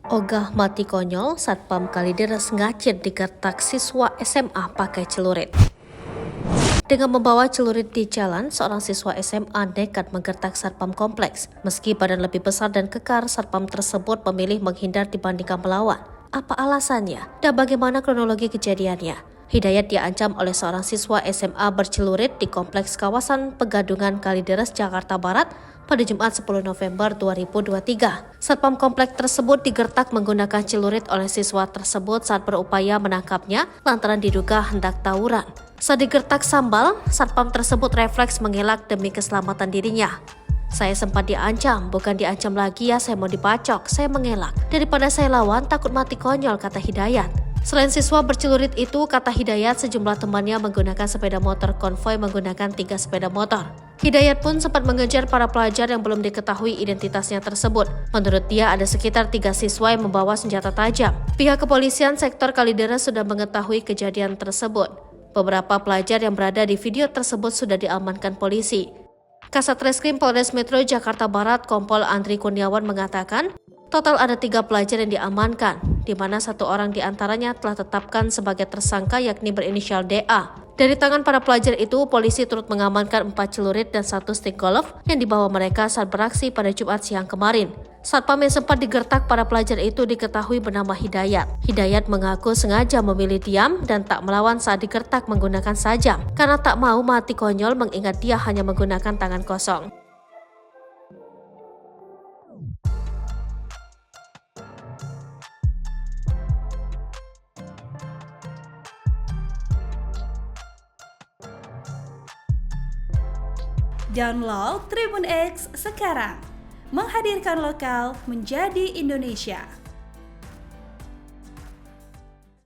Ogah mati konyol, Satpam Kalideres ngacir digertak siswa SMA pakai celurit. Dengan membawa celurit di jalan, seorang siswa SMA nekat menggertak Satpam kompleks. Meski badan lebih besar dan kekar, Satpam tersebut memilih menghindar dibandingkan melawan. Apa alasannya? Dan bagaimana kronologi kejadiannya? Hidayat diancam oleh seorang siswa SMA bercelurit di kompleks kawasan Pegadungan Kalideres, Jakarta Barat pada Jumat 10 November 2023. Satpam kompleks tersebut digertak menggunakan celurit oleh siswa tersebut saat berupaya menangkapnya lantaran diduga hendak tawuran. Saat digertak sambal, Satpam tersebut refleks mengelak demi keselamatan dirinya. "Saya sempat diancam, bukan diancam lagi ya, saya mau dibacok, saya mengelak. Daripada saya lawan, takut mati konyol," kata Hidayat. Selain siswa bercelurit itu, kata Hidayat, sejumlah temannya menggunakan sepeda motor konvoi menggunakan 3 sepeda motor. Hidayat pun sempat mengejar para pelajar yang belum diketahui identitasnya tersebut. Menurut dia, ada sekitar 3 siswa yang membawa senjata tajam. Pihak kepolisian sektor Kalideres sudah mengetahui kejadian tersebut. Beberapa pelajar yang berada di video tersebut sudah diamankan polisi. Kasat Reskrim Polres Metro Jakarta Barat Kompol Andri Kurniawan mengatakan, total ada 3 pelajar yang diamankan, di mana 1 orang diantaranya telah tetapkan sebagai tersangka yakni berinisial DA. Dari tangan para pelajar itu, polisi turut mengamankan 4 celurit dan 1 stick golf yang dibawa mereka saat beraksi pada Jumat siang kemarin. Satpam yang sempat digertak para pelajar itu diketahui bernama Hidayat. Hidayat mengaku sengaja memilih diam dan tak melawan saat digertak menggunakan sajam, karena tak mau mati konyol mengingat dia hanya menggunakan tangan kosong. Download Tribun X sekarang, menghadirkan lokal menjadi Indonesia.